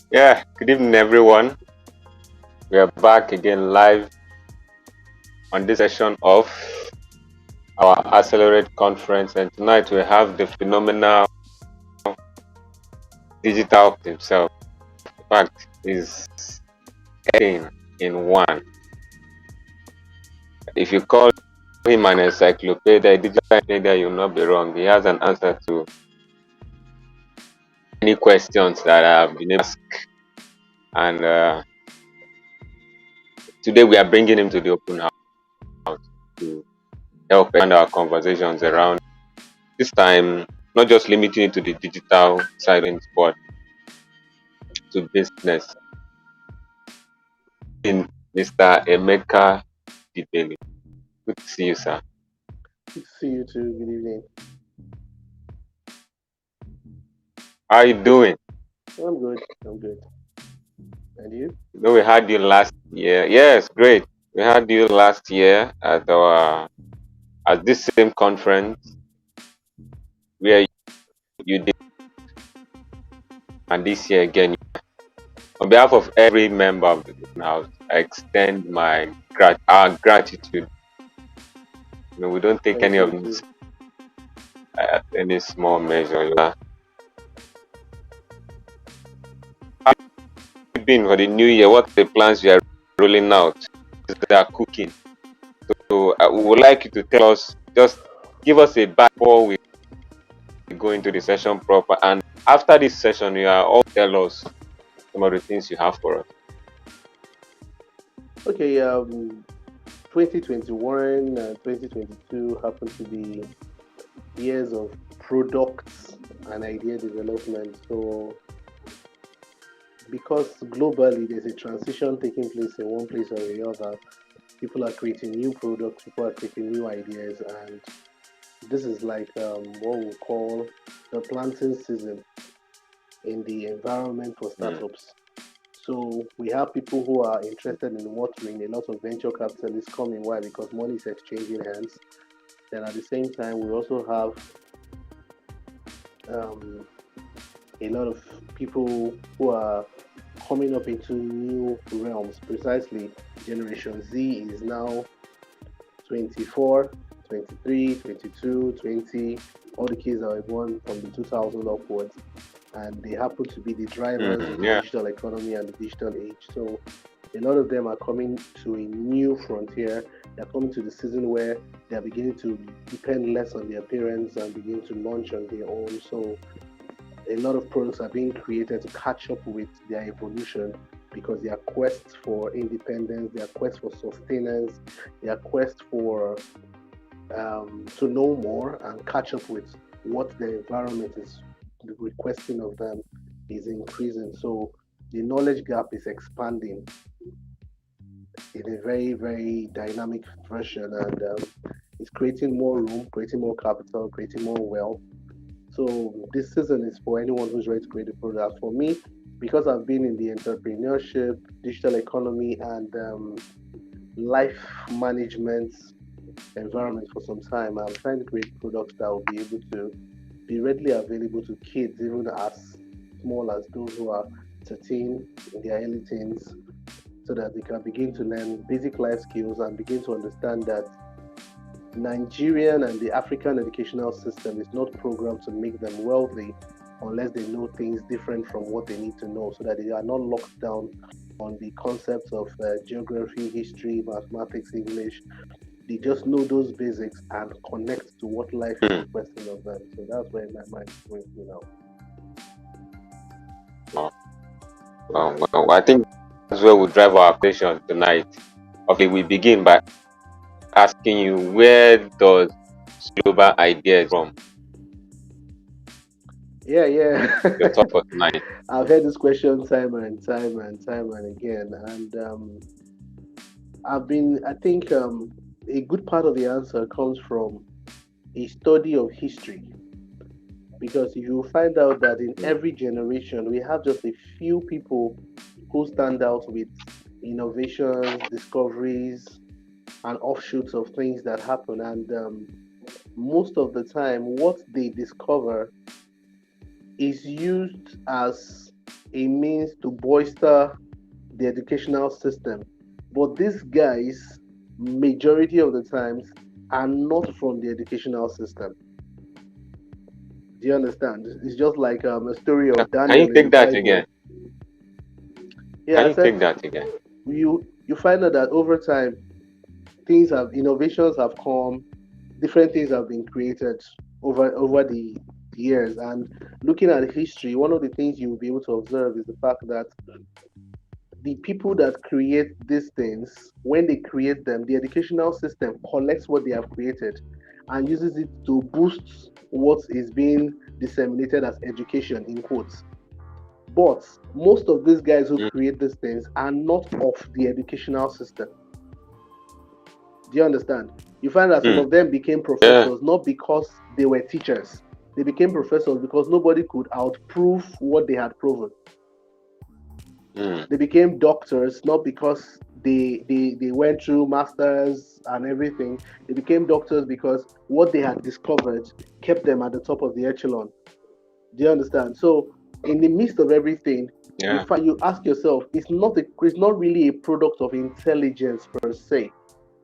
Yeah, good evening, everyone. We are back again live on this session of our Accelerate conference, and tonight we have the phenomenal digital himself. In fact, he's in one. If you call him an encyclopedia, a digital encyclopedia, you'll not be wrong. He has an answer to any questions that have been asked, and today we are bringing him to the open house to help expand our conversations around this time, not just limiting it to the digital side of things, but to business. In Mr. Emeka Odibeli. Good to see you, sir. Good to see you too. Good evening. How are you doing? I'm good. I'm good. And you? You know, we had you last year. Yes, great. We had you last year at this same conference where you did, and this year again. On behalf of every member of the open house, I extend my our gratitude. You know, we don't take Thank any of you this too. at any small measure. Been for the new year? What the plans you are rolling out? They are cooking. So we would like you to tell us, just give us a back before we go into the session proper. And after this session, you are all tell us some of the things you have for us. Okay. 2021 and 2022 happen to be years of products and idea development. So, because globally there's a transition taking place in one place or the other, people are creating new products, people are creating new ideas, and this is like what we call the planting season in the environment for Mm. startups. So we have people who are interested in watering, a lot of venture capitalists coming. Why? Because money is exchanging hands. Then at the same time, we also have um, a lot of people who are coming up into new realms. Precisely, Generation Z is now 24, 23, 22, 20. All the kids are born from the 2000 upwards, and they happen to be the drivers of the Yeah. digital economy and the digital age. So a lot of them are coming to a new frontier. They're coming to the season where they're beginning to depend less on their parents and begin to launch on their own. So a lot of products are being created to catch up with their evolution because their quest for independence, their quest for sustenance, their quest for to know more and catch up with what the environment is requesting of them is increasing. So the knowledge gap is expanding in a very, very dynamic fashion, and it's creating more room, creating more capital, creating more wealth. So this season is for anyone who's ready to create a product. For me, because I've been in the entrepreneurship, digital economy, and life management environment for some time, I'm trying to create products that will be able to be readily available to kids, even as small as those who are 13 in their early teens, so that they can begin to learn basic life skills and begin to understand that Nigerian and the African educational system is not programmed to make them wealthy unless they know things different from what they need to know, so that they are not locked down on the concepts of geography, history, mathematics, English. They just know those basics and connect to what life is Mm. requesting of them. So that's where my mind is going to now. Wow. Wow. I think that's where we drive our question tonight. Okay, we begin by asking you, where does global ideas from? Yeah, yeah. Your thought for tonight. I've heard this question time and time and time and again, and I think a good part of the answer comes from a study of history. Because you find out that in Mm. every generation, we have just a few people who stand out with innovations, discoveries, and offshoots of things that happen. And most of the time, what they discover is used as a means to bolster the educational system. But these guys, majority of the times, are not from the educational system. Do you understand? It's just like a story of Can you Daniel in the take that again? Bible. Yeah, Can I you said take that again? you find out that over time innovations have come, different things have been created over the years. And looking at history, one of the things you will be able to observe is the fact that the people that create these things, when they create them, the educational system collects what they have created and uses it to boost what is being disseminated as education in quotes. But most of these guys who Mm, create these things are not of the educational system. Do you understand? You find that some mm, of them became yeah. professors not because they were teachers. They became professors because nobody could outprove what they had proven. Mm, They became doctors not because they went through masters and everything. They became doctors because what they had discovered kept them at the top of the echelon. Do you understand? So in the midst of everything, yeah. you ask yourself, it's not really a product of intelligence per se,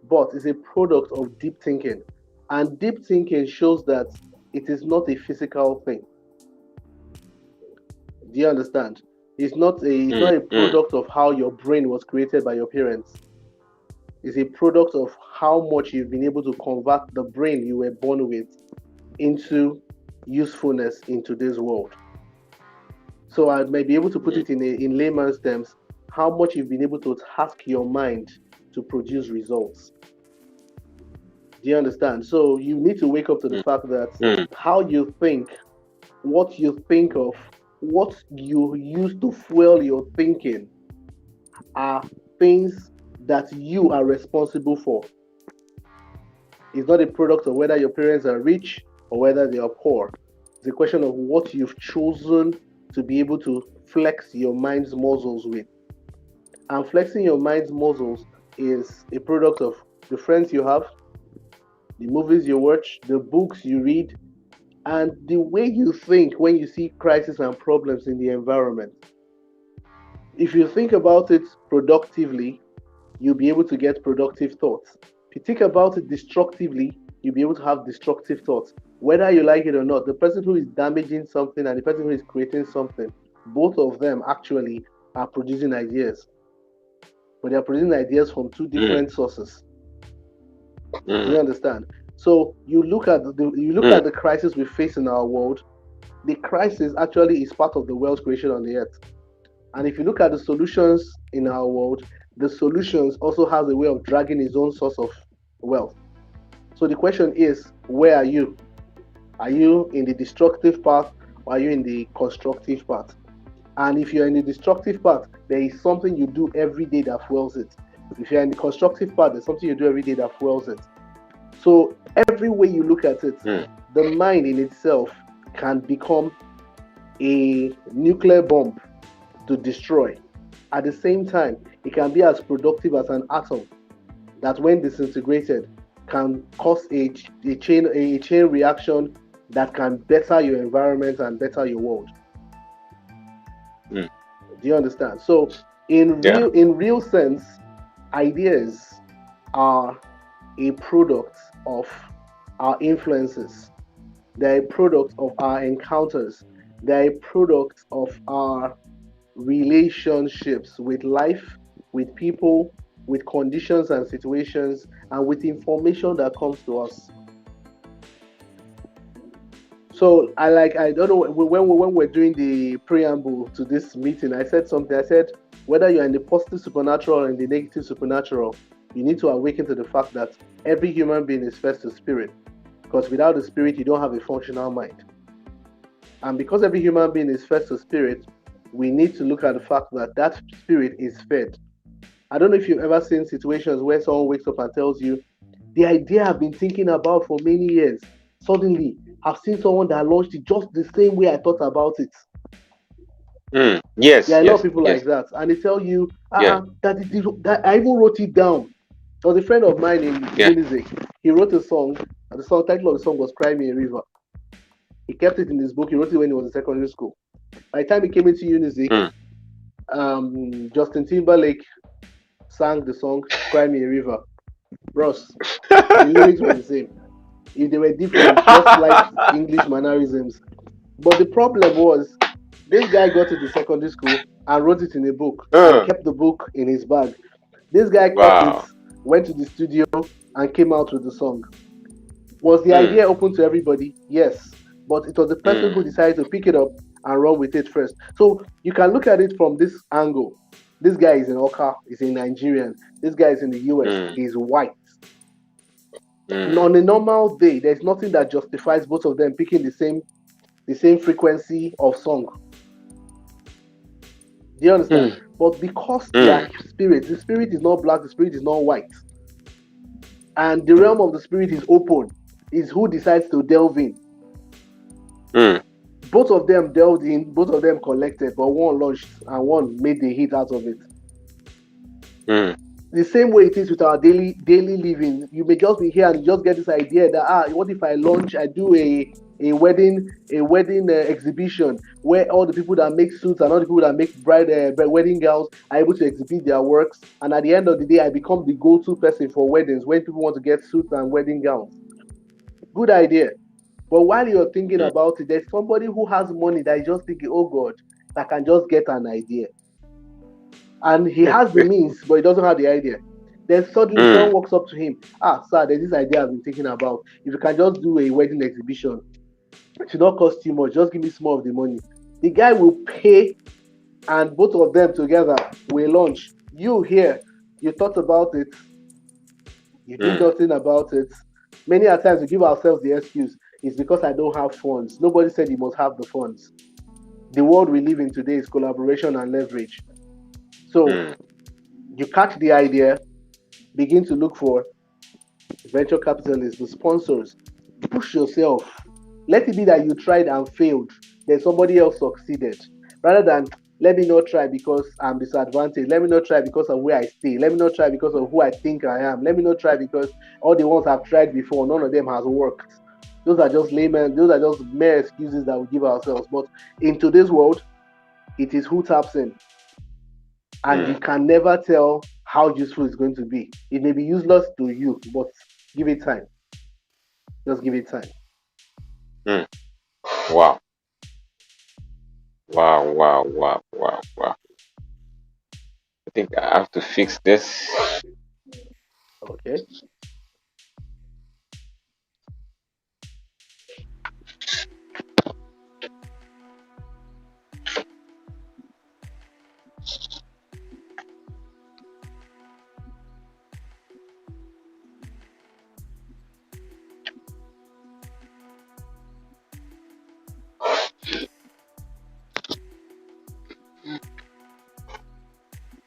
but it's a product of deep thinking. And deep thinking shows that it is not a physical thing. Do you understand? It's Mm, not a mm, product of how your brain was created by your parents. It's a product of how much you've been able to convert the brain you were born with into usefulness in today's world. So I may be able to put mm, it in layman's terms, how much you've been able to task your mind to produce results. Do you understand? So you need to wake up to the mm, fact that mm, how you think, what you think of, what you use to fuel your thinking are things that you are responsible for. It's not a product of whether your parents are rich or whether they are poor. It's a question of what you've chosen to be able to flex your mind's muscles with. And flexing your mind's muscles is a product of the friends you have, the movies you watch, the books you read, and the way you think when you see crises and problems in the environment. If you think about it productively, you'll be able to get productive thoughts. If you think about it destructively, you'll be able to have destructive thoughts. Whether you like it or not, the person who is damaging something and the person who is creating something, both of them actually are producing ideas, but they are producing ideas from two mm, different sources. Do mm, you understand? So you look mm, at the crisis we face in our world. The crisis actually is part of the wealth creation on the earth. And if you look at the solutions in our world, the solutions also has a way of dragging its own source of wealth. So the question is, where are you? Are you in the destructive path or are you in the constructive path? And if you're in the destructive path, there is something you do every day that fuels it. If you're in the constructive path, there's something you do every day that fuels it. So every way you look at it, mm, the mind in itself can become a nuclear bomb to destroy. At the same time, it can be as productive as an atom that, when disintegrated, can cause a chain reaction that can better your environment and better your world. mm, Do you understand? So, yeah. in real sense, ideas are a product of our influences. They're a product of our encounters. They're a product of our relationships with life, with people, with conditions and situations, and with information that comes to us. So I don't know when we're doing the preamble to this meeting, I said something. I said whether you're in the positive supernatural or in the negative supernatural, you need to awaken to the fact that every human being is first a spirit, because without the spirit, you don't have a functional mind. And because every human being is first a spirit, we need to look at the fact that that spirit is fed. I don't know if you've ever seen situations where someone wakes up and tells you, the idea I've been thinking about for many years, suddenly I've seen someone that launched it just the same way I thought about it. Mm, There yes, are a lot of yes, people like yes, that, and they tell you, yeah, that I even wrote it down. There was a friend of mine in yeah. music. He wrote a song, and the title of the song was "Cry Me a River." He kept it in his book. He wrote it when he was in secondary school. By the time he came into Unizik, Justin Timberlake sang the song "Cry Me a River." Bros, the lyrics were the same. If they were different, just like English mannerisms. But the problem was, this guy got into secondary school and wrote it in a book and kept the book in his bag. This guy caught it, Wow. went to the studio, and came out with the song. Was the idea open to everybody? Yes. But it was the person who decided to pick it up and run with it first. So you can look at it from this angle. This guy is in Oka, he's a Nigerian. This guy is in the US, he's white. On a normal day, there's nothing that justifies both of them picking the same frequency of song. Do you understand? But because their spirit, the spirit is not black, the spirit is not white, and the realm of the spirit is open, is who decides to delve in. Both of them delved in, both of them collected, but one launched and one made the hit out of it. The same way it is with our daily living. You may just be here and just get this idea that what if I launch, I do a wedding exhibition where all the people that make suits and all the people that make wedding gowns are able to exhibit their works, and at the end of the day I become the go-to person for weddings when people want to get suits and wedding gowns. Good idea. But while you're thinking about it, there's somebody who has money that is just thinking, oh God, I can just get an idea. And he has the means, but he doesn't have the idea. Then suddenly someone walks up to him. Sir, there's this idea I've been thinking about. If you can just do a wedding exhibition, it should not cost you much. Just give me some of the money. The guy will pay, and both of them together will launch. You here, you thought about it. You did nothing about it. Many a times we give ourselves the excuse, it's because I don't have funds. Nobody said you must have the funds. The world we live in today is collaboration and leverage. So you catch the idea, begin to look for venture capitalists, the sponsors. Push yourself. Let it be that you tried and failed, then somebody else succeeded. Rather than, let me not try because I'm disadvantaged. Let me not try because of where I stay. Let me not try because of who I think I am. Let me not try because all the ones I've tried before, none of them has worked. Those are just mere excuses that we give ourselves. But in today's world, it is who taps in. And you can never tell how useful it's going to be. It may be useless to you, but give it time. Just give it time. Wow. Wow. I think I have to fix this. Okay.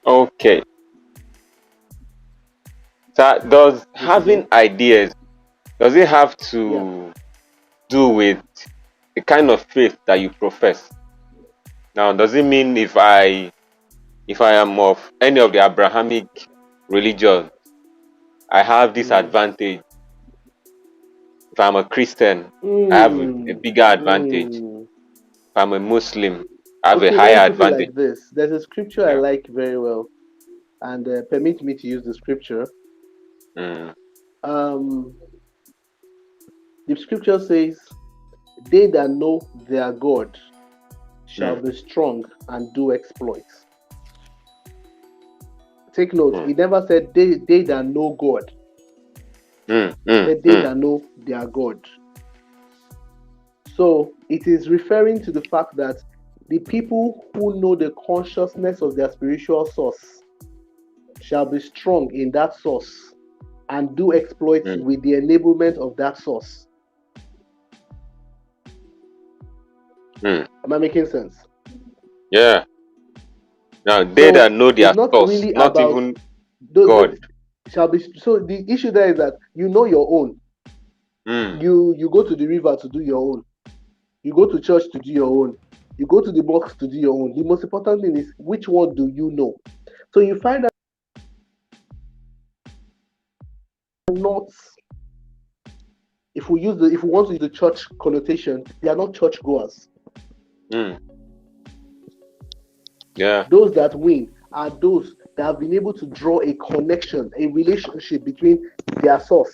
Okay. So does having ideas, does it have to do with the kind of faith that you profess? Now, does it mean if I am of any of the Abrahamic religion, I have this advantage? If I'm a Christian, I have a bigger advantage. If I'm a Muslim, I have a Okay, let me higher put it advantage. like this. There's a scripture I Yeah. like very well, and permit me to use the scripture. The scripture says, they that know their God shall be strong and do exploits. Take note, he never said they that know God. He said they that know their God. So it is referring to the fact that the people who know the consciousness of their spiritual source shall be strong in that source and do exploits with the enablement of that source. Am I making sense? Yeah. Now they that know their it's not source, really not about even God. Shall be. So the issue there is that you know your own. You go to the river to do your own. You go to church to do your own. You go to the mosque to do your own. The most important thing is, which one do you know? So you find out not, if we want to use the church connotation, they are not church goers. Yeah. Those that win are those that have been able to draw a connection, a relationship between their source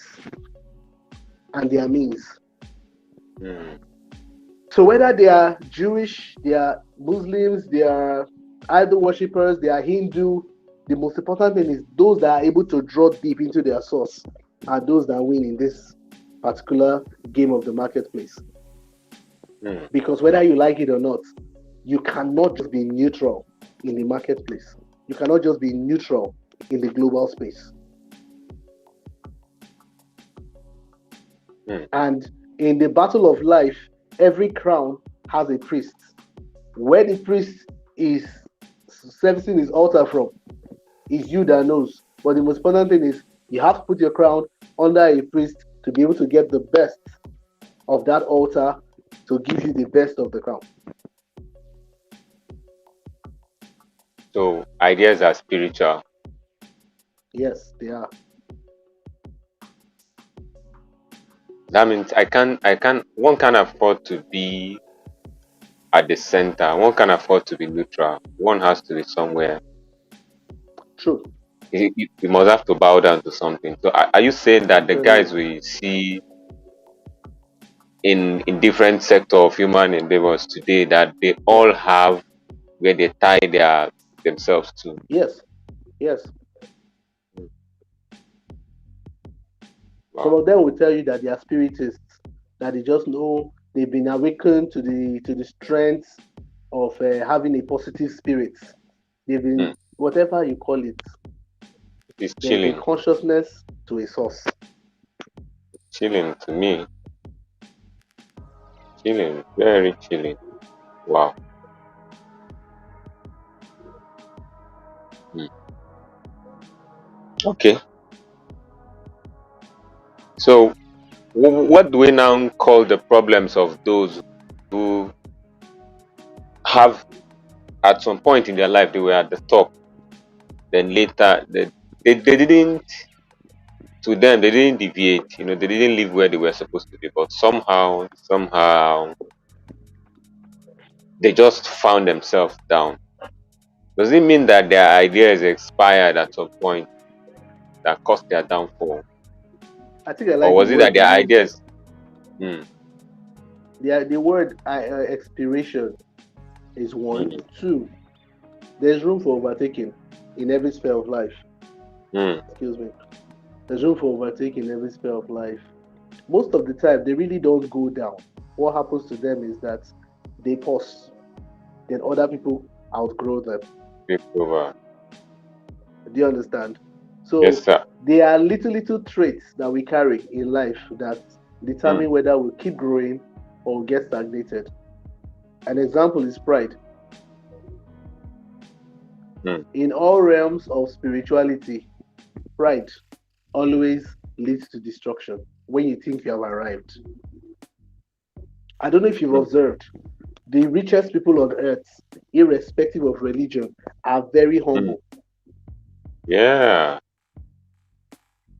and their means. Mm. So whether they are Jewish, they are Muslims, they are idol worshippers, they are Hindu, the most important thing is those that are able to draw deep into their source are those that win in this particular game of the marketplace. Mm. Because whether you like it or not, you cannot just be neutral in the marketplace. You cannot just be neutral in the global space. Mm. And in the battle of life, every crown has a priest. Where the priest is servicing his altar from is you that knows. But the most important thing is you have to put your crown under a priest to be able to get the best of that altar to give you the best of the crown. So ideas are spiritual. Yes, they are. That means one can afford to be at the center. One can afford to be neutral. One has to be somewhere. True. You must have to bow down to something. So are you saying that I'm the telling guys you. we see in different sector of human endeavors today, that they Yeah. all have where they tie themselves to? Yes. Yes. Some Wow. of them will tell you that they are spiritists, that they just know they've been awakened to the strength of having a positive spirit. They've Mm. been whatever you call it. It's There's a chilling. consciousness to a source. Chilling to me. Chilling. Very chilling. Wow. Mm. Okay. So what do we now call the problems of those who have at some point in their life they were at the top, then later they didn't, to them they didn't deviate, they didn't live where they were supposed to be, but somehow they just found themselves down. Does it mean that their ideas expired at some point that caused their downfall? I think I Or like the was it that word you their used. ideas? Mm, The word expiration is one. mm, Two, there's room for overtaking in every sphere of life. mm, Excuse me. There's room for overtaking in every sphere of life. Most of the time, they really don't go down. What happens to them is that they pause. Then other people outgrow them. take over. Do you understand? Yes, So sir. there are little traits that we carry in life that Mm, determine whether we'll keep growing or get stagnated. An example is pride. mm, In all realms of spirituality, pride always leads to destruction when you think you have arrived. I don't know if you've mm. observed, the richest people on earth, irrespective of religion, are very Mm. humble. Yeah,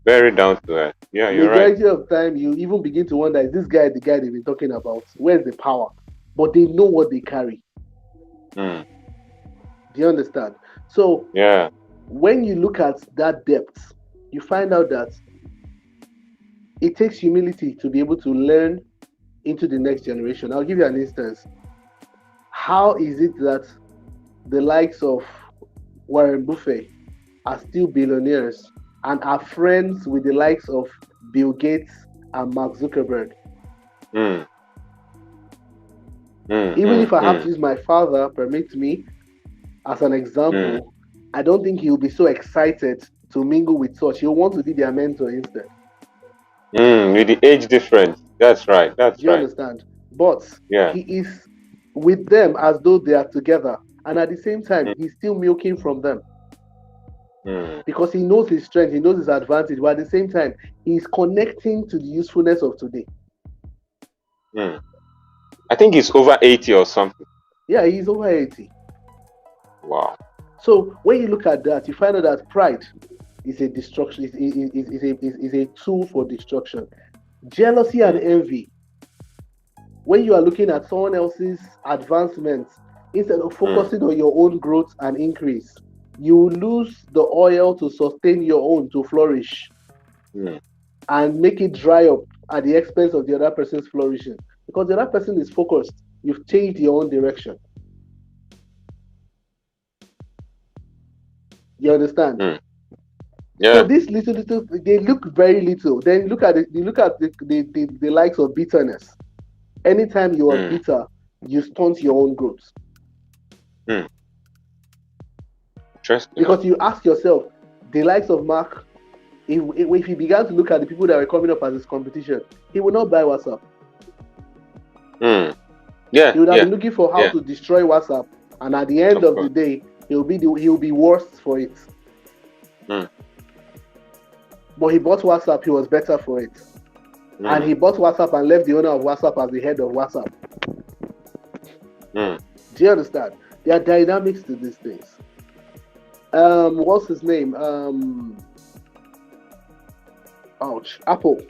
very down to earth. Yeah, you're right. Majority of time, you even begin to wonder, is this guy the guy they've been talking about? Where's the power? But they know what they carry. Mm, Do you understand? So yeah. when you look at that depth, you find out that it takes humility to be able to learn into the next generation. I'll give you an instance. How is it that the likes of Warren Buffett are still billionaires and are friends with the likes of Bill Gates and Mark Zuckerberg? Mm, mm, Even mm, if I have to mm, use my father, permit me, as an mm, example, I don't think he'll be so excited to mingle with such. He'll want to be their mentor instead. with the age difference. That's right. Do That's you right. understand? But Yeah. he is with them as though they are together. And at the same time, Mm, he's still milking from them mm, because he knows his strength, he knows his advantage. But at the same time, he's connecting to the usefulness of today. mm. I think it's over 80 or something. Yeah, he's over 80. Wow. So when you look at that, you find out that pride is a destruction, is a tool for destruction. Jealousy and Mm, envy. When you are looking at someone else's advancements, Instead of mm, focusing on your own growth and increase, you lose the oil to sustain your own to flourish mm. and make it dry up at the expense of the other person's flourishing. Because the other person is focused, you've changed your own direction. You understand? Mm. So Yeah. these little, they look very little. Then look at the likes of bitterness. Anytime you are Mm, bitter, you stunt your own growth. mm. Interesting. Because you ask yourself, the likes of Mark, if he began to look at the people that were coming up as his competition, he would not buy WhatsApp. Mm. Yeah, He would have yeah, been looking for how yeah. to destroy WhatsApp, and at the end Of of the course. day, he'll be worse for it. Mm, But he bought WhatsApp; he was better for it, and mm, he bought WhatsApp and left the owner of WhatsApp as the head of WhatsApp. mm. Do you understand? There are dynamics to these things. What's his name? Ouch, Apple.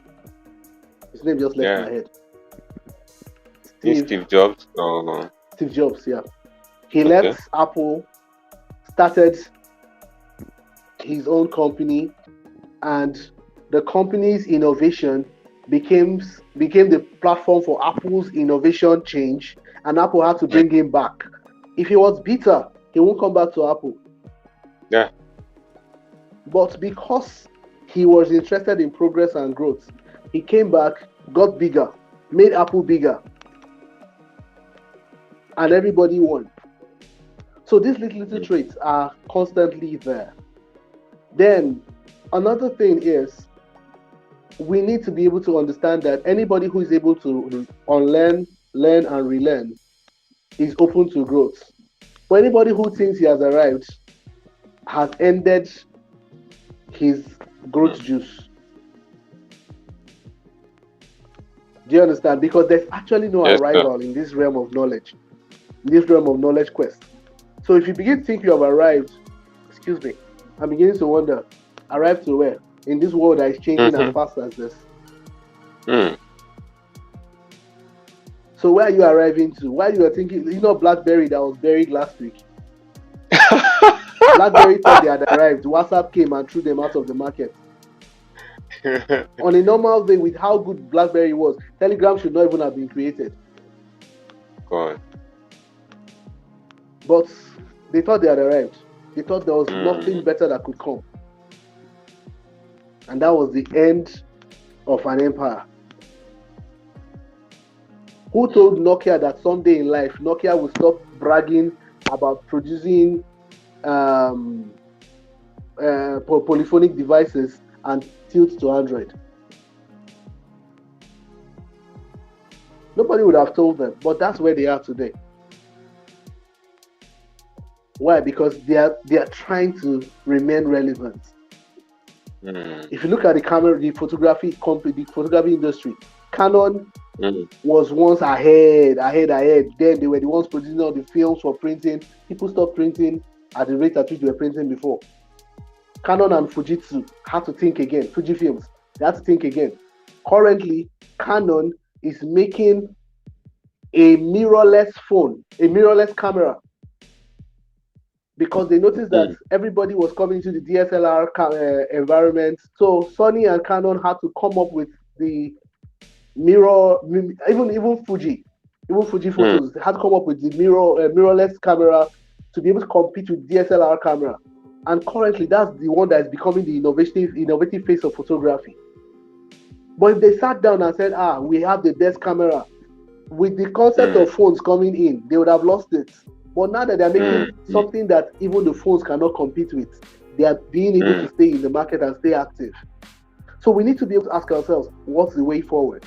His name just left my Yeah. head. This Steve Steve Jobs. Oh, Steve Jobs. Yeah, he okay. left Apple, started his own company, and the company's innovation became the platform for Apple's innovation change, and Apple had to Mm, bring him back. If he was bitter, he won't come back to Apple. yeah. But because he was interested in progress and growth, he came back, got bigger, made Apple bigger, and everybody won. So these little Mm, traits are constantly there. Then another thing is we need to be able to understand that anybody who is able to unlearn, learn, and relearn is open to growth. But anybody who thinks he has arrived has ended his growth mm. juice. Do you understand? Because there's actually no Yes, sir. arrival in this realm of knowledge, in this realm of knowledge quest. So if you begin to think you have arrived, excuse me, I'm beginning to wonder, arrived to where? In this world that is changing as Mm-hmm. fast as this. Mm. So where are you arriving to? Why you are thinking, BlackBerry that was buried last week? BlackBerry thought they had arrived. WhatsApp came and threw them out of the market. On a normal day, with how good BlackBerry was, Telegram should not even have been created. God. But they thought they had arrived. They thought there was nothing Mm. better that could come. And that was the end of an empire. Who told Nokia that someday in life, Nokia will stop bragging about producing polyphonic devices and tilt to Android? Nobody would have told them, but that's where they are today. Why? Because they are trying to remain relevant. Mm. If you look at the photography company, the photography industry, Canon Mm. was once ahead. Then they were the ones producing all the films for printing. People stopped printing at the rate at which they were printing before. Canon and Fujitsu had to think again. Fujifilms, they had to think again. Currently, Canon is making a mirrorless phone, a mirrorless camera, because they noticed that everybody was coming to the DSLR environment. So Sony and Canon had to come up with the mirror, even Fuji photos, they had to come up with the mirrorless camera to be able to compete with DSLR camera. And currently, that's the one that is becoming the innovative face of photography. But if they sat down and said, we have the best camera, with the concept of phones coming in, they would have lost it. But now that they're making something that even the phones cannot compete with, they are being able to stay in the market and stay active. So we need to be able to ask ourselves, what's the way forward?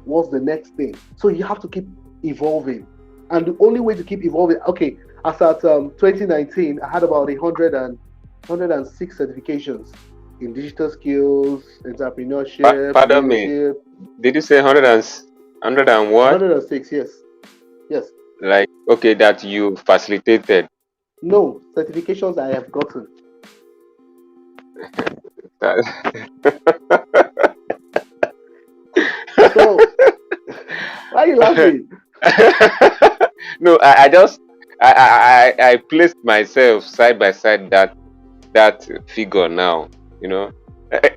What's the next thing? So you have to keep evolving. And the only way to keep evolving, okay, as at 2019, I had about 106 certifications in digital skills, entrepreneurship, Pardon me. leadership. Did you say 100 and what? 106, yes. Yes. Like, okay, that you facilitated. No, certifications I have gotten. So, why are you laughing? No, I placed myself side by side that figure now. You know,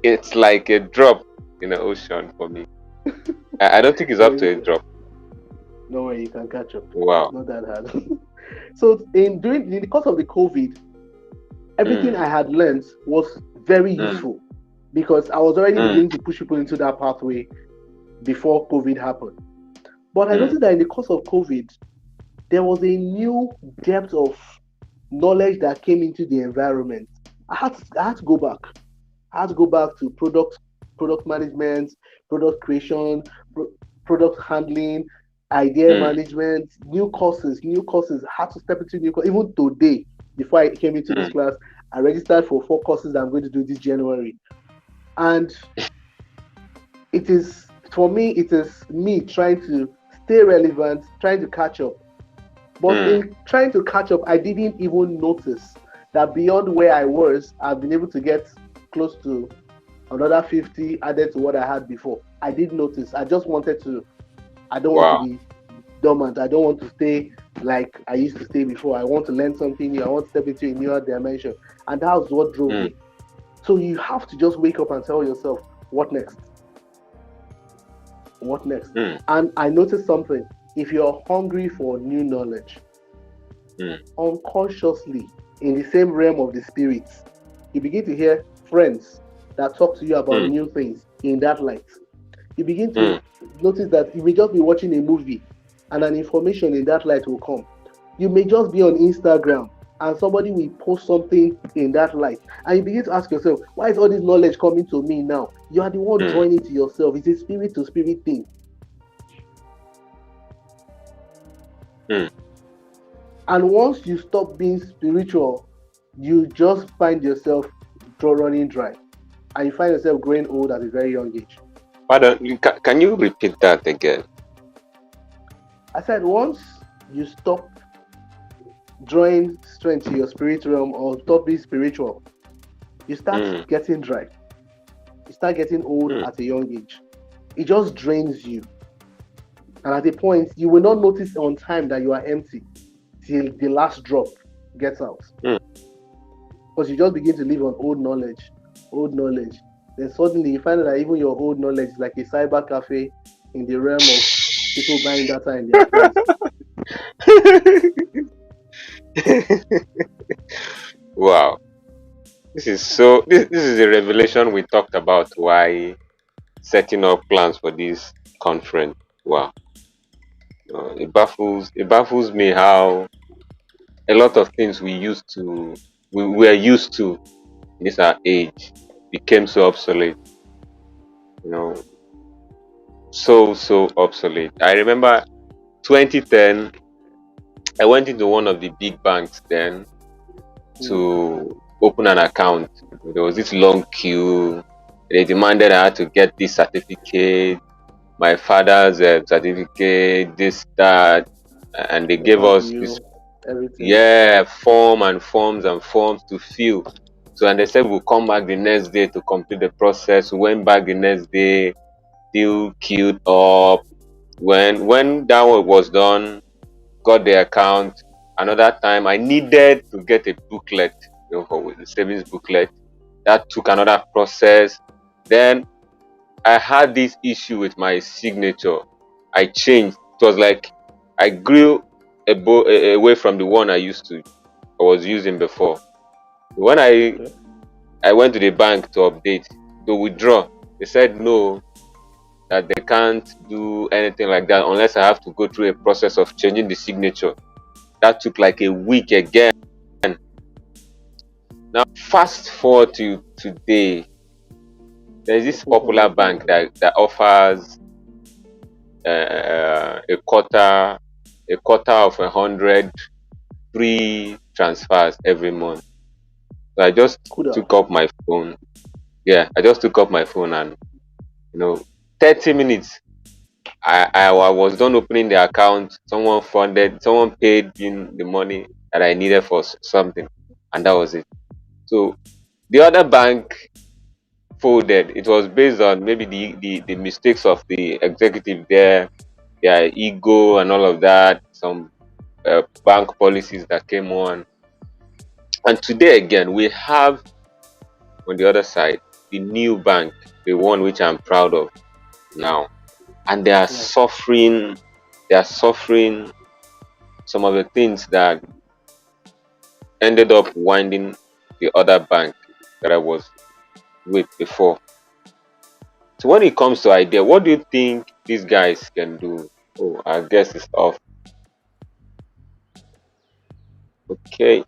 it's like a drop in the ocean for me. I don't think it's No, up to a drop. no way you can catch up. It's Wow. not that hard. So in the course of the COVID, everything Mm, I had learned was very mm, useful because I was already mm, beginning to push people into that pathway before COVID happened. But I mm, noticed that in the course of COVID, there was a new depth of knowledge that came into the environment. I had to go back. I had to go back to product management, product creation, pro- product handling, idea mm, management, new courses. I had to step into new courses. Even today, before I came into this mm, class, I registered for 4 courses that I'm going to do this January. And it is, for me, it is me trying to stay relevant, trying to catch up. But mm, in trying to catch up, I didn't even notice that beyond where I was, I've been able to get close to another 50 added to what I had before. I didn't notice. I just wanted to, I don't want to wow. be dormant. I don't want to stay like I used to stay before. I want to learn something new. I want to step into a newer dimension. And that was what drove Mm, me. So you have to just wake up and tell yourself, what next? What next? mm, And I noticed something. If you're hungry for new knowledge, mm, unconsciously, in the same realm of the spirits, you begin to hear friends that talk to you about mm, new things in that light. You begin mm, to notice that you may just be watching a movie and an information in that light will come. You may just be on Instagram and somebody will post something in that light. And you begin to ask yourself, why is all this knowledge coming to me now? You are the one mm, drawing it to yourself. It's a spirit to spirit thing. mm. And once you stop being spiritual, you just find yourself running dry. And you find yourself growing old at a very young age. Pardon, can you repeat that again? I said, once you stop drawing strength to your spirit realm or stop being spiritual, you start Mm, getting dry. You start getting old mm, at a young age. It just drains you. And at a point, you will not notice on time that you are empty till the last drop gets out. mm. Because you just begin to live on old knowledge, old knowledge. Then suddenly you find out that even your old knowledge is like a cyber cafe in the realm of people buying data in their phones. Wow. This is a revelation we talked about why setting up plans for this conference. Wow. It baffles me how a lot of things we were used to in this our age became so obsolete. You know, so obsolete. I remember 2010, I went into one of the big banks then Mm. to open an account. There was this long queue. They demanded I had to get this certificate, my father's certificate, this, that, and they Your gave us this, RBU, everything. yeah, form and forms and forms to fill. So, and they said we'll come back the next day to complete the process. We went back the next day, still queued up. When that work was done, got the account. Another time, I needed to get a booklet, for the savings booklet. That took another process. Then I had this issue with my signature. I changed. It was like I grew away from the one I was using before. When Okay. I went to the bank to update to withdraw, they said no, that they can't do anything like that unless I have to go through a process of changing the signature. That took like a week again. Now, fast forward to today, there's this Open for popular business. bank that offers a quarter of 100 free transfers every month. So I just Kuda. took up my phone. Yeah, I just took up my phone and, you know, 30 minutes. I was done opening the account. Someone paid in the money that I needed for something, and that was it. So the other bank folded. It was based on maybe the mistakes of the executive there, their ego and all of that. Some bank policies that came on. And today again, we have on the other side the new bank, the one which I'm proud of now, and they are Yeah. suffering. They are suffering some of the things that ended up winding the other bank that I was with before. So when it comes to idea, what do you think these guys can do? Oh, I guess it's off. Okay.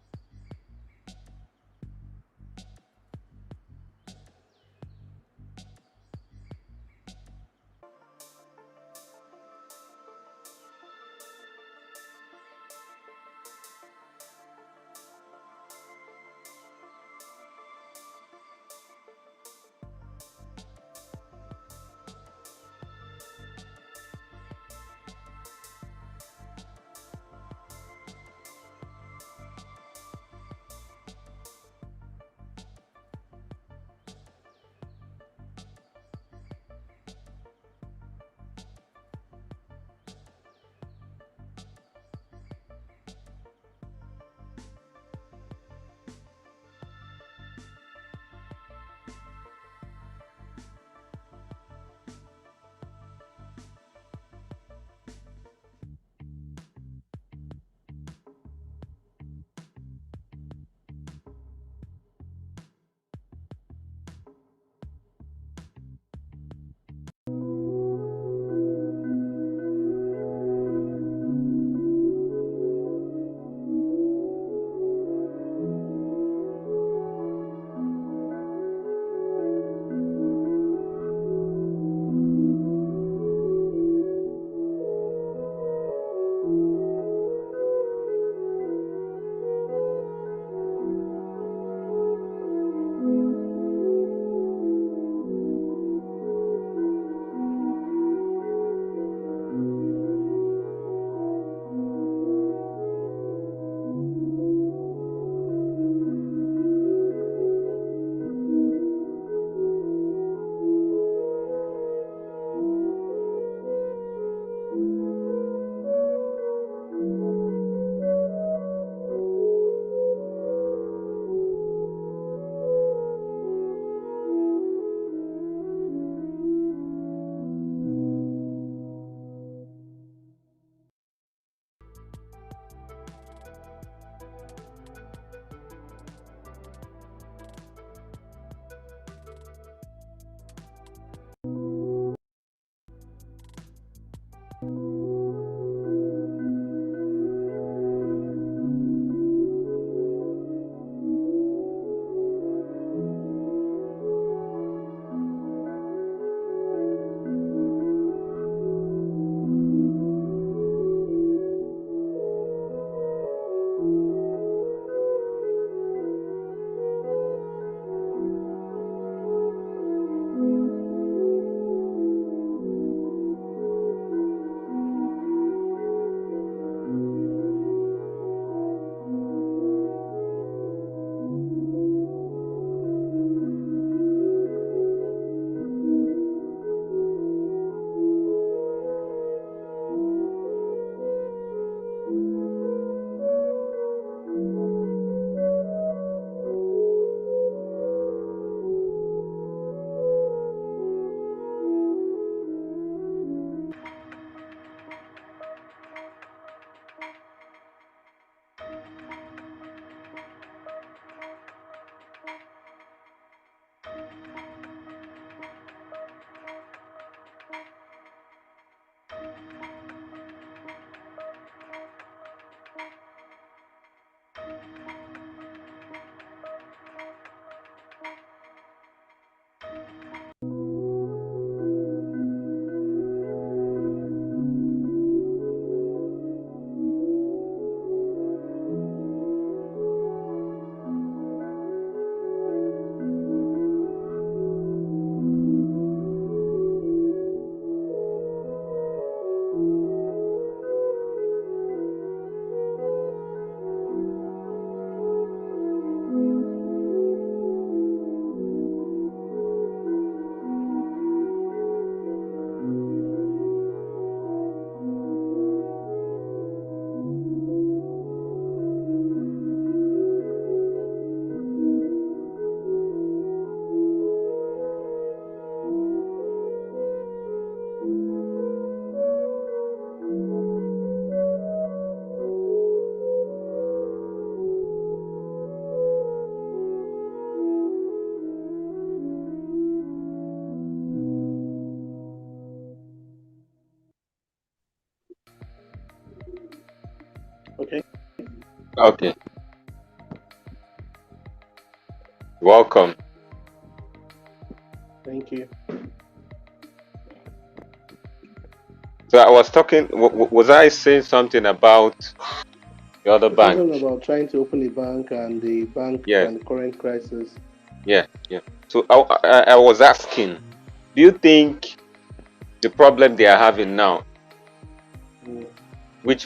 Okay, welcome. Thank you. So I was talking. Was I saying something about the other bank? Something about trying to open a bank and the bank Yes. and the current crisis. Yeah. Yeah. So I was asking, do you think the problem they are having now, Mm. which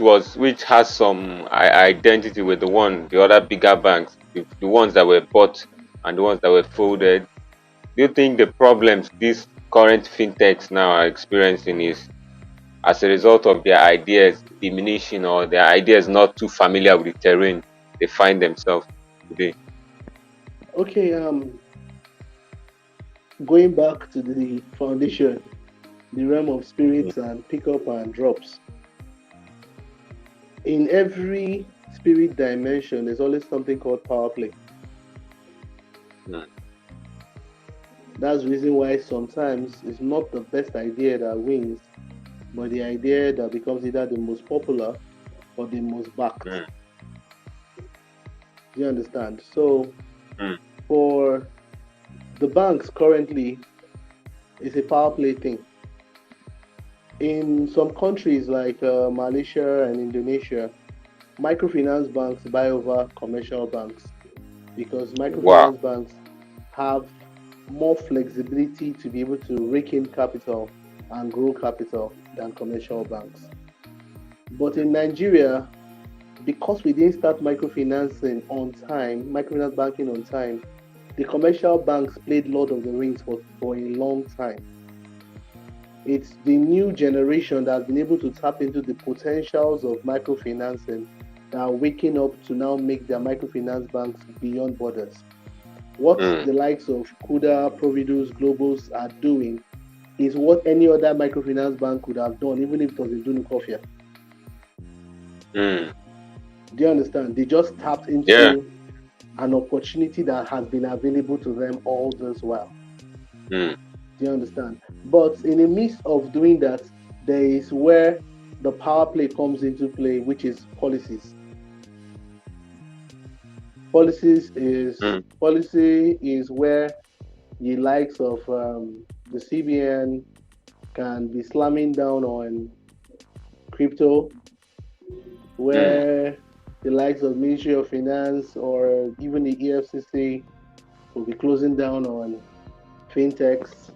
has some identity with the other bigger banks, the ones that were bought and the ones that were folded? Do you think the problems these current fintechs now are experiencing is as a result of their ideas diminishing or their ideas not too familiar with the terrain they find themselves today? Okay, going back to the foundation, the realm of Mm, spirits and pickup and drops. In every spirit dimension, there's always something called power play. mm, That's the reason why sometimes it's not the best idea that wins, but the idea that becomes either the most popular or the most backed. mm, Do you understand? So mm, for the banks currently, it's a power play thing. In some countries like Malaysia and Indonesia, microfinance banks buy over commercial banks because wow. microfinance banks have more flexibility to be able to rake in capital and grow capital than commercial banks. But in Nigeria, because we didn't start microfinancing on time, microfinance banking on time, the commercial banks played Lord of the Rings for a long time. It's the new generation that has been able to tap into the potentials of microfinancing that are waking up to now make their microfinance banks beyond borders. What Mm, the likes of Kuda, Providus, Globals are doing is what any other microfinance bank could have done, even if it was in Dunukofia. mm, Do you understand? They just tapped yeah. into an opportunity that has been available to them all this while. Mm, Do you understand? But in the midst of doing that, there is where the power play comes into play, which is policies. mm, Policy is where the likes of the CBN can be slamming down on crypto, mm, where the likes of Ministry of Finance or even the EFCC will be closing down on fintechs.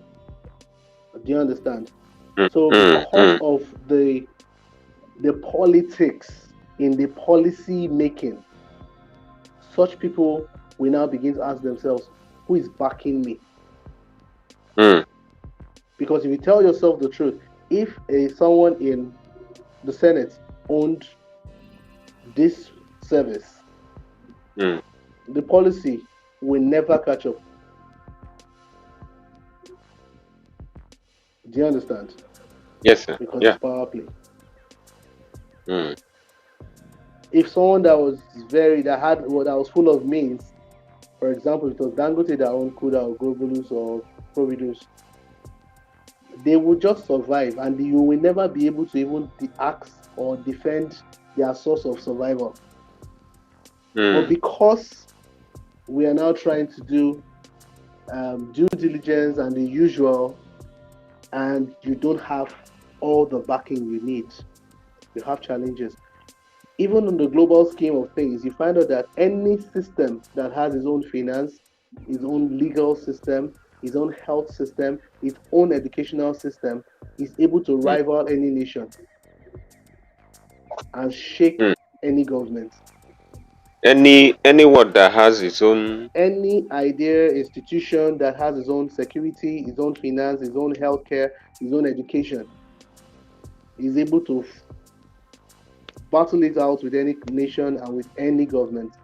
Do you understand? mm, So mm, because mm, of the politics in the policy making, such people will now begin to ask themselves, who is backing me? mm, Because if you tell yourself the truth, if someone in the Senate owned this service, mm. the policy will never catch up. Do you understand? Yes, sir. Because it's Yeah. power play. Mm, If someone that was that was full of means, for example, it was Dangote that owned Kuda or Globulus or Providus, they will just survive and you will never be able to even ask or defend their source of survival. But mm, because we are now trying to do due diligence and the usual, and you don't have all the backing you need, you have challenges. Even on the global scheme of things, you find out that any system that has its own finance, its own legal system, its own health system, its own educational system, is able to mm, rival any nation and shake mm. any government. Any word that has its own. Any idea, institution that has its own security, its own finance, its own healthcare, its own education is able to battle it out with any nation and with any government.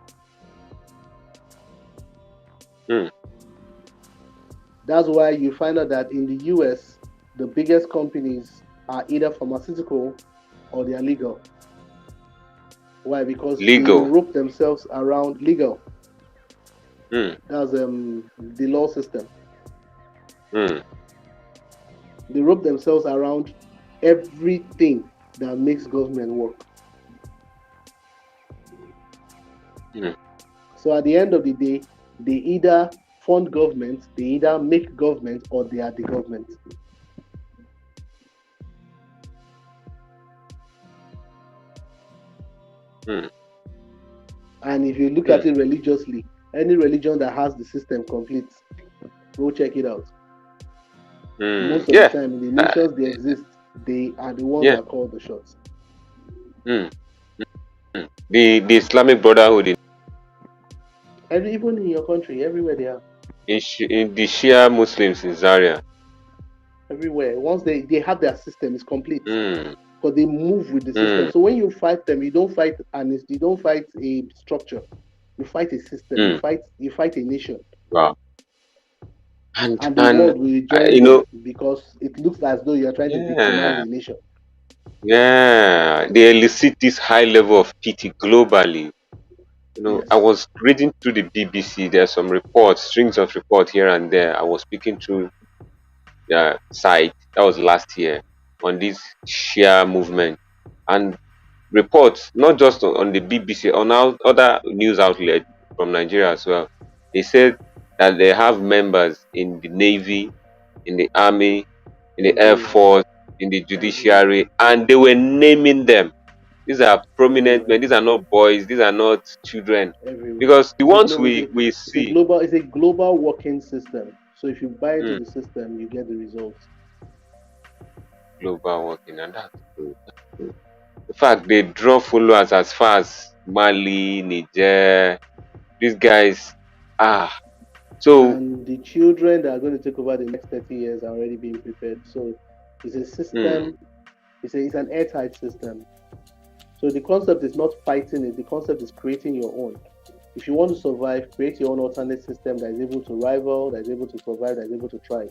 Mm, That's why you find out that in the US, the biggest companies are either pharmaceutical or they are legal. Why? Because they legal. rope themselves around legal. Mm, That's the law system. mm, They rope themselves around everything that makes government work. Mm. So at the end of the day, they either fund government, they either make government, or they are the government. Mm. And if you look Mm. at it religiously, any religion that has the system complete, go check it out. Most of the Yeah. time, in the Uh, nations they exist, they are the ones yeah. that call the shots. Mm. Mm. The Islamic Brotherhood And even in your country, everywhere they are. in the Shia Muslims in Zaria. Everywhere. Once they have their system, it's complete. Mm. Because they move with the system. Mm. So when you fight them, you don't fight a structure. You fight a system. Mm. You fight a nation. Wow. And the And world will join you them know, because it looks as though you're trying to victimize yeah, a nation. yeah, they elicit this high level of pity globally. I Yes. was reading through the BBC. There's some reports, strings of reports here and there. I was speaking through the site that was last year on this Shia movement, and reports not just on the BBC, on other news outlets from Nigeria as well. They said that they have members in the Navy, in the Army, in the Air Everywhere. Force, in the Everywhere. judiciary, and they were naming them. These are prominent Everywhere. men. These are not boys. These are not children. Everywhere. Because the ones we see, It's a global working system. So if you buy into mm, the system, you get the results. global working, and that's good. In fact, they draw followers as far as Mali, Niger. These guys, ah, so And the children that are going to take over the next 30 years are already being prepared. So it's a mm, system, it's an airtight system. So the concept is not fighting it, the concept is creating your own. If you want to survive, create your own alternate system that is able to rival, that is able to survive, that is able to thrive.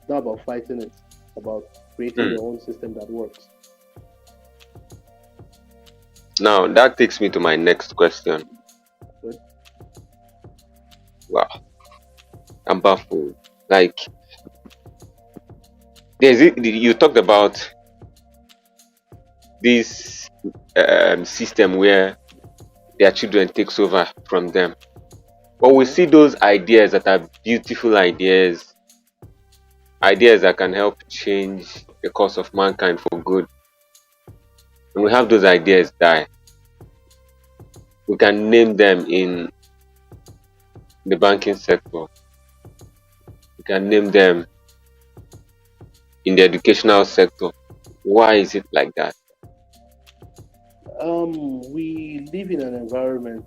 It's not about fighting it, it's about creating mm. your own system that works. Now that takes me to my next question. Good. Wow, I'm baffled. Like, you talked about this system where their children takes over from them. But we Mm-hmm. see those ideas that are beautiful ideas, ideas that can help change the course of mankind for good. And we have those ideas die. We can name them in the banking sector. We can name them in the educational sector. Why is it like that? We live in an environment,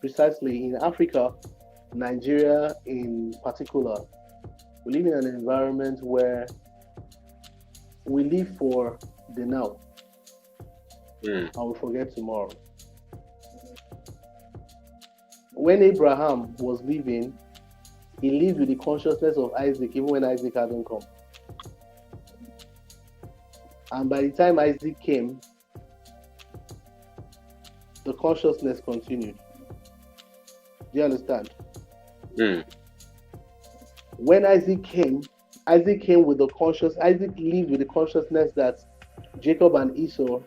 precisely in Africa, Nigeria in particular. We live in an environment where we live for the now Mm, and we forget tomorrow. When Abraham was living, he lived with the consciousness of Isaac, even when Isaac hadn't come. And by the time Isaac came, the consciousness continued. Do you understand? mm, When Isaac came with the conscious, Isaac lived with the consciousness that Jacob and Esau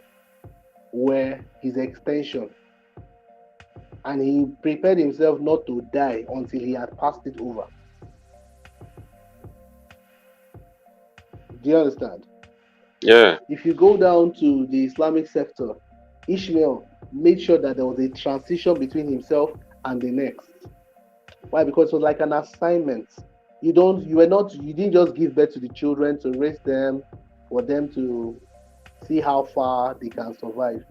were his extension. And he prepared himself not to die until he had passed it over. Do you understand? yeah. If you go down to the Islamic sector, Ishmael made sure that there was a transition between himself and the next. Why? Because it was like an assignment. You didn't just give birth to the children to raise them, for them to see how far they can survive.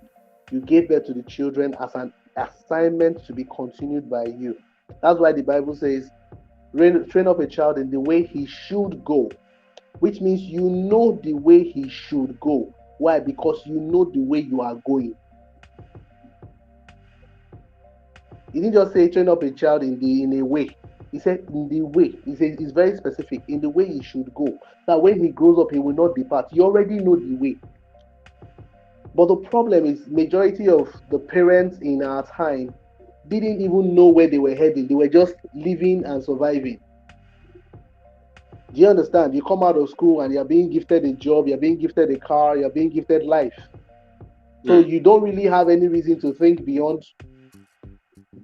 You gave birth to the children as an assignment to be continued by you. That's why the Bible says, train up a child in the way he should go, which means you know the way he should go. Why? Because you know the way you are going. He didn't just say train up a child in a way. He said in the way. He said it's very specific, in the way he should go. That when he grows up, he will not depart. You already know the way. But the problem is, majority of the parents in our time didn't even know where they were heading. They were just living and surviving. Do you understand? You come out of school and you're being gifted a job, you're being gifted a car, you're being gifted life. So Mm, you don't really have any reason to think beyond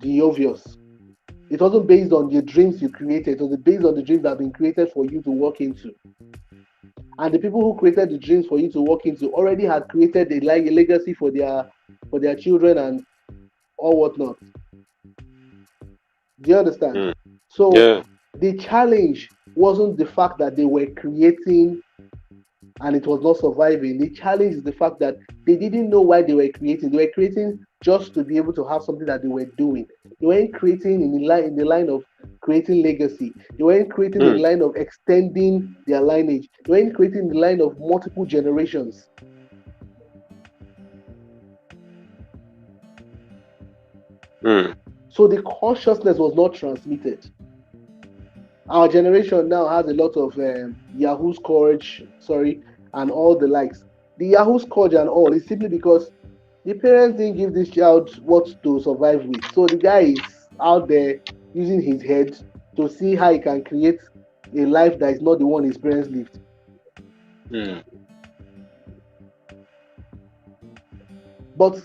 the obvious. It wasn't based on the dreams you created. It was based on the dreams that have been created for you to walk into. And the people who created the dreams for you to walk into already had created a legacy for their children and all whatnot. Do you understand? Mm. So Yeah. the challenge wasn't the fact that they were creating and it was not surviving. The challenge is the fact that they didn't know why they were creating. They were creating just to be able to have something that they were doing. They weren't creating in the line of creating legacy. They weren't creating in the Mm. line of extending their lineage. They weren't creating in the line of multiple generations. Mm. So the consciousness was not transmitted. Our generation now has a lot of Yahoo Scourge, and all the likes. The Yahoo Scourge and all is simply because the parents didn't give this child what to survive with. So the guy is out there using his head to see how he can create a life that is not the one his parents lived. Mm. But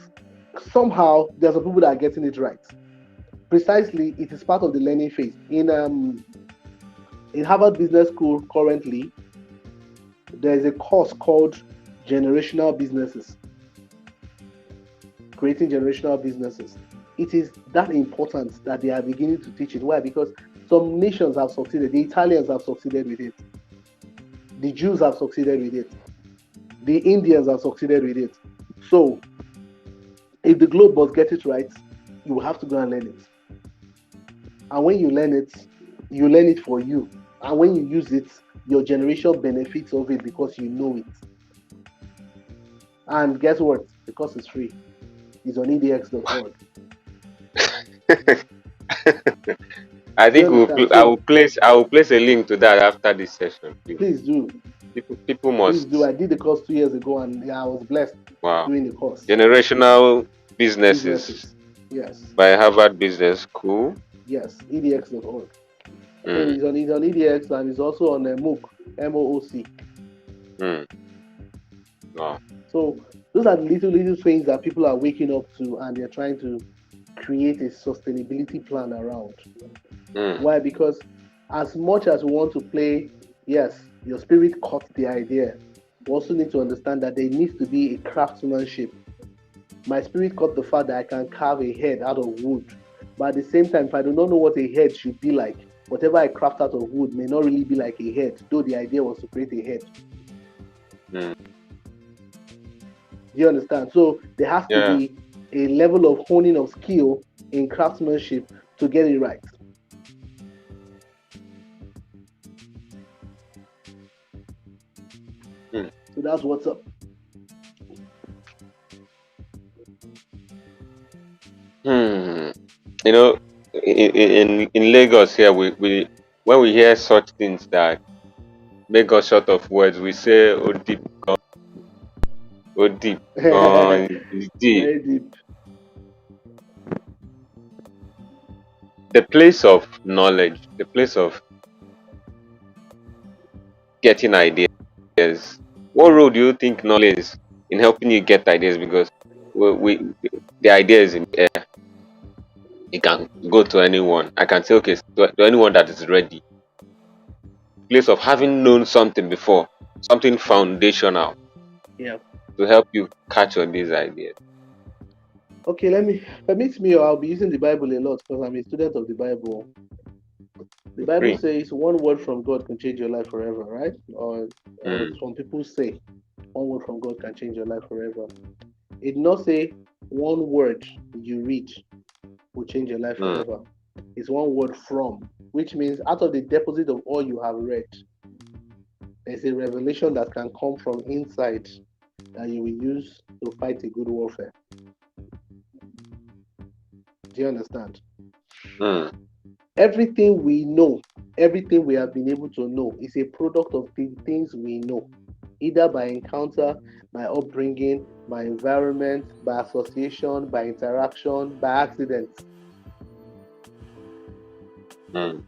somehow there are some people that are getting it right. Precisely, it is part of the learning phase. In Harvard Business School currently, there is a course called Generational Businesses, creating generational businesses. It is that important that they are beginning to teach it. Why? Because some nations have succeeded. The Italians have succeeded with it. The Jews have succeeded with it. The Indians have succeeded with it. So, if the globe must get it right, you will have to go and learn it. And when you learn it for you. And when you use it, your generation benefits of it because you know it. And guess what? Because it's free. It's on edx.org. I Do you think understand? So I will place a link to that after this session, please. please do. People Please do. must. I did the course 2 years ago and yeah, I was blessed Wow. doing the course. Generational businesses Yes. by Harvard Business School. Yes. edx.org. So Mm. it's on edx and it's also on MOOC. MOOC. Mm. Wow. So those are the little things that people are waking up to and they're trying to create a sustainability plan around. Mm. Why? Because as much as we want to play, yes, your spirit caught the idea. We also need to understand that there needs to be a craftsmanship. My spirit caught the fact that I can carve a head out of wood. But at the same time, if I do not know what a head should be like, whatever I craft out of wood may not really be like a head, though the idea was to create a head. Mm. Do you understand? So there has to be a level of honing of skill in craftsmanship to get it right. Mm. So that's what's up. Hmm. You know, in Lagos here, we when we hear such things that make us short of words, we say, "Oh deep, oh deep, it's deep." Very deep. The place of knowledge, the place of getting ideas. What role do you think knowledge is in helping you get ideas? Because we the idea is in air. It can go to anyone. I can say, okay, to anyone that is ready. Place of having known something before, something foundational Yeah. to help you catch on these ideas. Okay, permit me, or I'll be using the Bible a lot because I'm a student of the Bible. The Bible Free. says one word from God can change your life forever, right? Or Mm. some people say one word from God can change your life forever. It did not say one word you read will change your life Mm. forever. It's one word from, which means out of the deposit of all you have read, there's a revelation that can come from inside that you will use to fight a good warfare. Do you understand? Mm. Everything we know, everything we have been able to know is a product of the things we know, either by encounter, by upbringing, by environment, by association, by interaction, by accidents. Mm.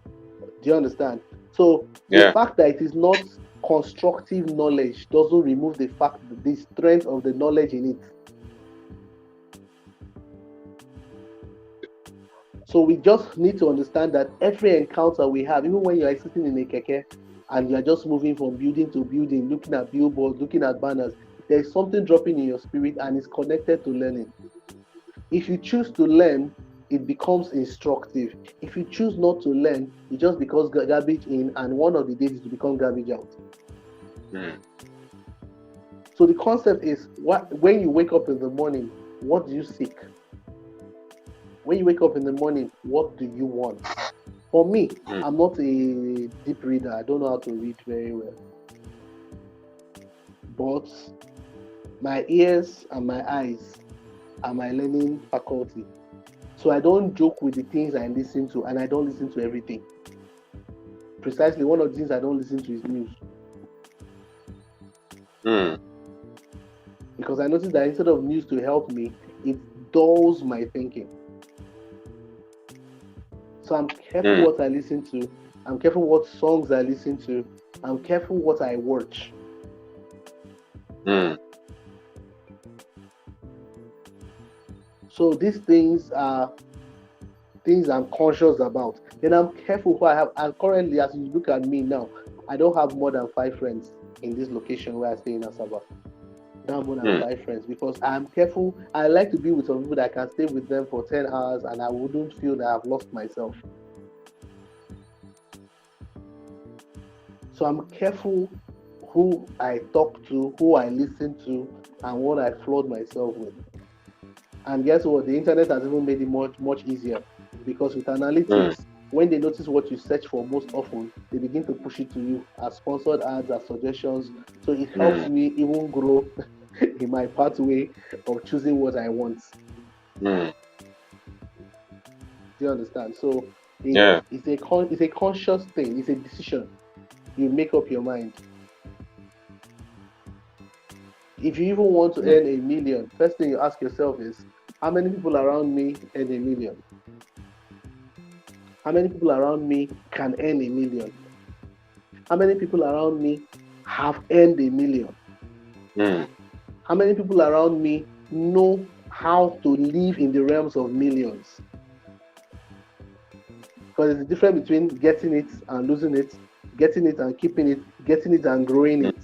Do you understand? So the Yeah. fact that it is not constructive knowledge doesn't remove the strength of the knowledge in it. So we just need to understand that every encounter we have, even when you're sitting in a keke and you're just moving from building to building, looking at billboards, looking at banners, there's something dropping in your spirit and it's connected to learning. If you choose to learn, it becomes instructive. If you choose not to learn, it just becomes garbage in, and one of the days it will become garbage out. So the concept is, when you wake up in the morning, what do you seek? When you wake up in the morning, what do you want? For me, I'm not a deep reader. I don't know how to read very well. But my ears and my eyes are my learning faculty. So I don't joke with the things I listen to, and I don't listen to everything. Precisely, one of the things I don't listen to is news. Because I noticed that instead of news to help me, it dulls my thinking. So I'm careful what I listen to. I'm careful what songs I listen to. I'm careful what I watch. So these things are things I'm conscious about. Then I'm careful who I have. And currently, as you look at me now, I don't have more than 5 friends in this location where I stay in Asaba. I don't have more than 5 friends because I'm careful. I like to be with some people that I can stay with them for 10 hours and I wouldn't feel that I've lost myself. So I'm careful who I talk to, who I listen to, and what I flood myself with. And guess what? The internet has even made it much easier, because with analytics, when they notice what you search for most often, they begin to push it to you as sponsored ads, as suggestions. So it helps me even grow in my pathway of choosing what I want. Do you understand? So it's a conscious thing. It's a decision. You make up your mind. If you even want to earn $1 million, first thing you ask yourself is, how many people around me earn $1 million? How many people around me can earn $1 million? How many people around me have earned $1 million? How many people around me know how to live in the realms of millions? Because there's a difference between getting it and losing it, getting it and keeping it, getting it and growing it.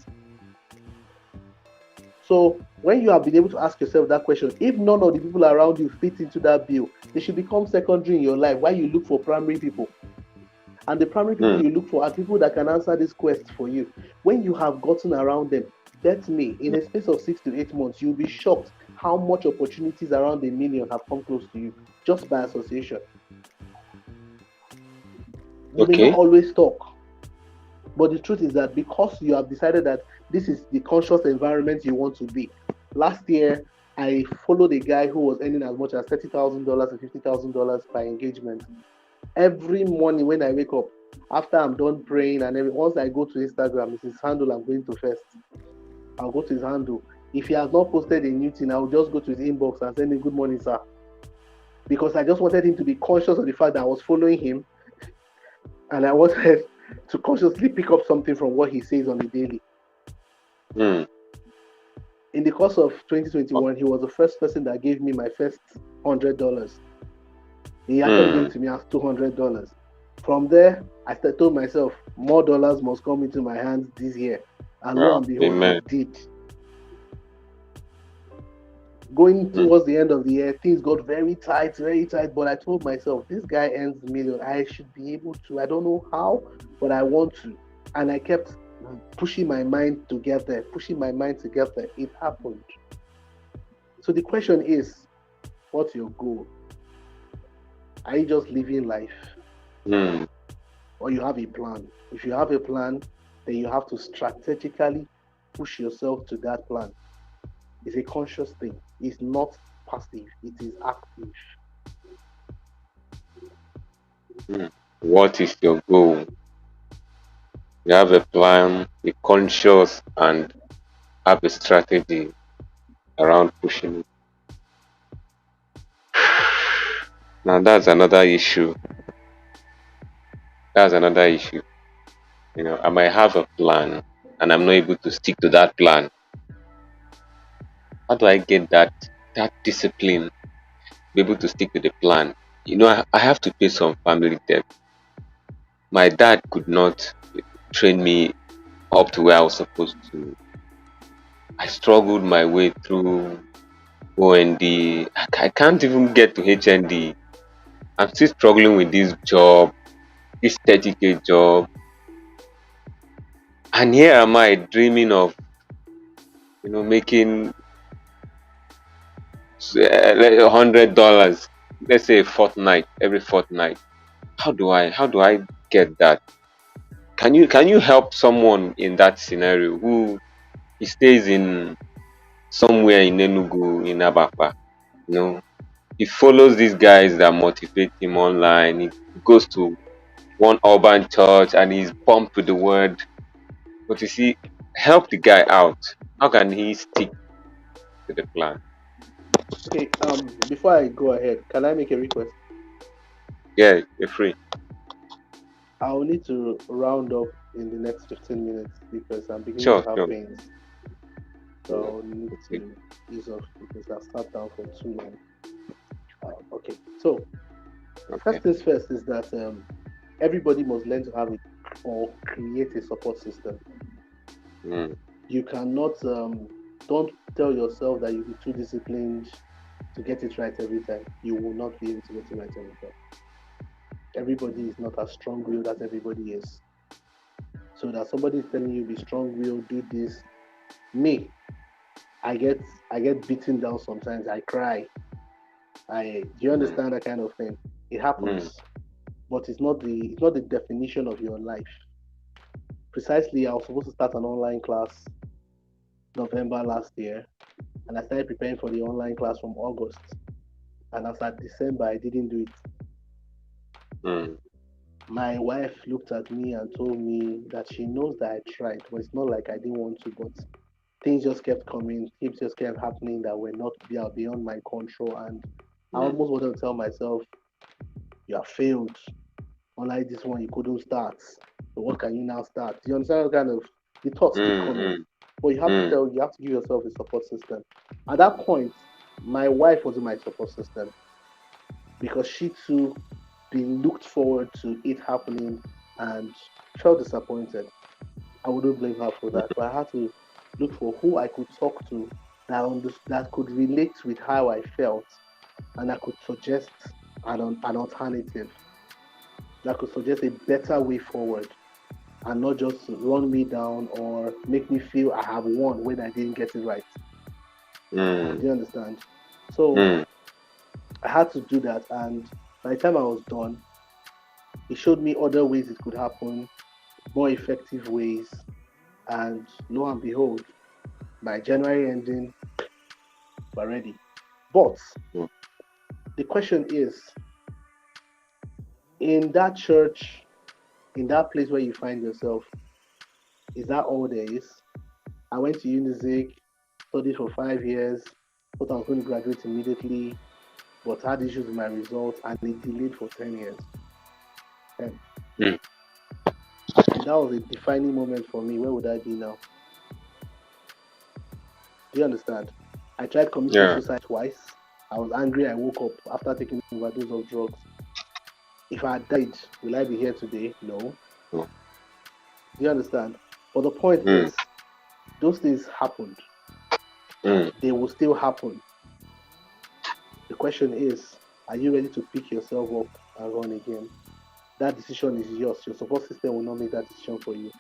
So when you have been able to ask yourself that question, if none of the people around you fit into that bill, they should become secondary in your life while you look for primary people. And the primary people you look for are people that can answer this quest for you. When you have gotten around them, bet me, in a space of 6 to 8 months, you'll be shocked how much opportunities around $1 million have come close to you just by association. You may not always talk, but the truth is that because you have decided that this is the conscious environment you want to be. Last year, I followed a guy who was earning as much as $30,000 and $50,000 per engagement. Every morning when I wake up, after I'm done praying and once I go to Instagram, it's his handle I'm going to first. I'll go to his handle. If he has not posted a new thing, I'll just go to his inbox and send him good morning, sir. Because I just wanted him to be conscious of the fact that I was following him, and I wanted to consciously pick up something from what he says on the daily. In the course of 2021, he was the first person that gave me my first $100. He actually gave it to me as $200. From there, I told myself, more dollars must come into my hands this year. And lo and behold, it did. Going towards the end of the year, things got very tight, but I told myself, this guy earns $1 million. I should be able to. I don't know how, but I want to. And I kept pushing my mind to get there. It happened. So the question is, what's your goal? Are you just living life? Or you have a plan? If you have a plan, then you have to strategically push yourself to that plan. It's a conscious thing. It's not passive. It is active. What is your goal? You have a plan, be conscious, and have a strategy around pushing it. Now that's another issue. You know, I might have a plan and I'm not able to stick to that plan. How do I get that discipline, be able to stick to the plan I have to pay some family debt. My dad could not train me up to where I was supposed to. I struggled my way through OND. I can't even get to HND. I'm still struggling with this job, this 30K job. And here am I dreaming of, making like $100, let's say a fortnight, every fortnight. How do I get that? Can you help someone in that scenario who he stays in somewhere in Enugu, in Abapa? You know, he follows these guys that motivate him online. He goes to one urban church and he's pumped with the word. But you see, help the guy out. How can he stick to the plan? Okay, before I go ahead, can I make a request? Yeah, you're free. I'll need to round up in the next 15 minutes because I'm beginning to Sure, have sure. pains. So Yeah, I'll need okay. to ease off because I've sat down for too long. Okay, so Okay. first things first is that everybody must learn to have it or create a support system. Mm, You cannot, don't tell yourself that you'll be too disciplined to get it right every time. You will not be able to get it right every time. Everybody is not as strong willed as everybody is. So that somebody is telling you be strong willed, do this. Me, I get I get beaten down sometimes. I cry. Do you mm, understand that kind of thing? It mm, happens, but it's not the definition of your life. Precisely, I was supposed to start an online class November last year, and I started preparing for the online class from August. And as at December, I didn't do it. mm, My wife looked at me and told me that she knows that I tried, but it's not like I didn't want to, but things just kept coming, things just kept happening that were not beyond my control. And I mm, almost wanted to tell myself, you have failed. Unlike this one, you couldn't start. So what can you now start? Do you understand what kind of the thoughts keep mm, coming? mm, But mm, you have to give yourself a support system. At that point, my wife wasn't my support system because she too been looked forward to it happening and felt disappointed. I wouldn't blame her for that, but I had to look for who I could talk to that could relate with how I felt and that could suggest an alternative, that could suggest a better way forward and not just run me down or make me feel I have won when I didn't get it right. mm, Do you understand? So mm, I had to do that, and by the time I was done, it showed me other ways it could happen, more effective ways, and lo and behold, by January ending, we're ready. But mm, the question is, in that church, in that place where you find yourself, is that all there is? I went to Unizik, studied for 5 years, thought I was going to graduate immediately, but had issues with my results and it delayed for 10 years. And mm. if that was a defining moment for me, where would I be now? Do you understand? I tried committing Yeah. suicide twice. I was angry. I woke up after taking an overdose of drugs. If I had died, will I be here today? No. Mm, Do you understand? But the point mm, is, those things happened. mm, They will still happen. The question is, are you ready to pick yourself up and run again? That decision is yours. Your support system will not make that decision for you.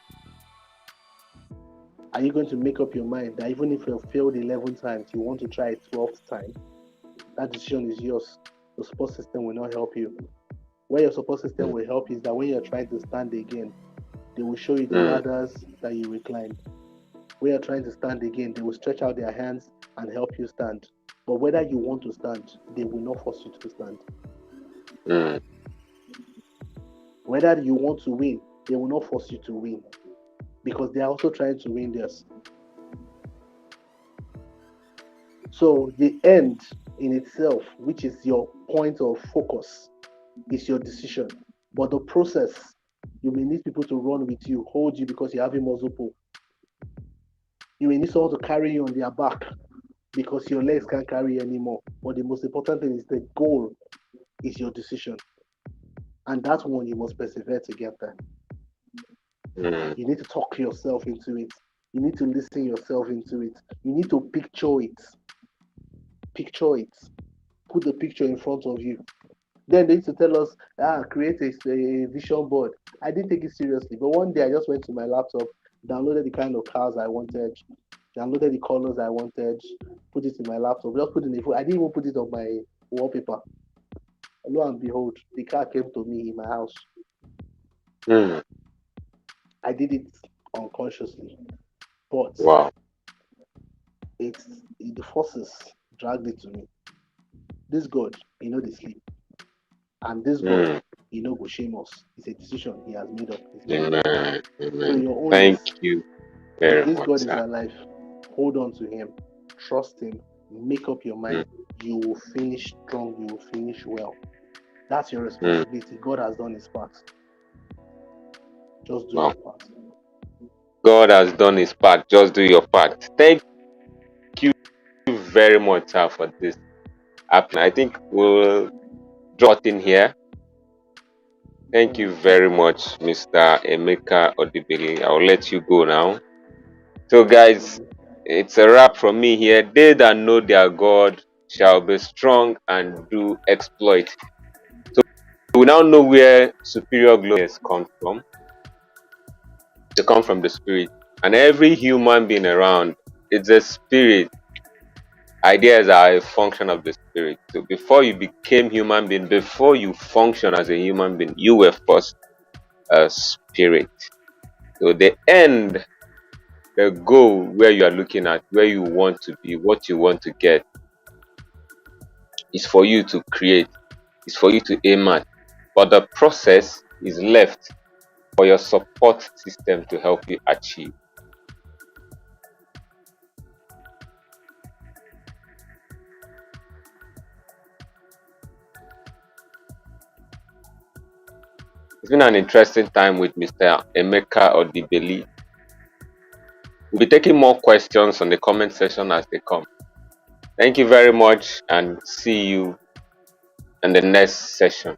Are you going to make up your mind that even if you have failed 11 times, you want to try a 12th time? That decision is yours. The support system will not help you. Where your support system mm, will help is that when you're trying to stand again, they will show you the mm, ladders that you will climb. When you're trying to stand again, they will stretch out their hands and help you stand. But whether you want to stand, they will not force you to stand. mm, Whether you want to win, they will not force you to win because they are also trying to win theirs. So the end in itself, which is your point of focus, is your decision. But the process, you may need people to run with you, hold you because you have a muscle pull. You may need someone to carry you on their back because your legs can't carry anymore. But the most important thing is the goal is your decision. And that one you must persevere to get there. You need to talk yourself into it. You need to listen yourself into it. You need to picture it. Picture it. Put the picture in front of you. Then they used to tell us, create a vision board. I didn't take it seriously. But one day I just went to my laptop, downloaded the kind of cars I wanted, downloaded the colors I wanted, put it in my laptop, just put it in I didn't even put it on my wallpaper. Lo and behold, the car came to me in my house. I did it unconsciously, but Wow. the forces dragged it to me. This God, they sleep, and this God, go shame us. It's a decision He has made up. Amen. So Amen. your own Thank is, you if very this much, God is sir. alive, hold on to Him, trust Him, make up your mind. You will finish strong. You will finish well. That's your responsibility. God has done His part. Just do your part. God has done His part. Just do your part. Thank you very much, sir, for this. I think we'll draw it in here. Thank you very much, Mr. Emeka Odibeli. I'll let you go now. So, guys, it's a wrap from me here. They that know their God shall be strong and do exploit. So we now know where superior glorious come from. They come from the spirit. And every human being around, it's a spirit. Ideas are a function of the spirit. So before you became human being, before you function as a human being, you were first a spirit. So the end, the goal where you are looking at, where you want to be, what you want to get, is for you to create, is for you to aim at. But the process is left for your support system to help you achieve. It's been an interesting time with Mr. Emeka Odibeli. We'll be taking more questions on the comment section as they come. Thank you very much and see you in the next session.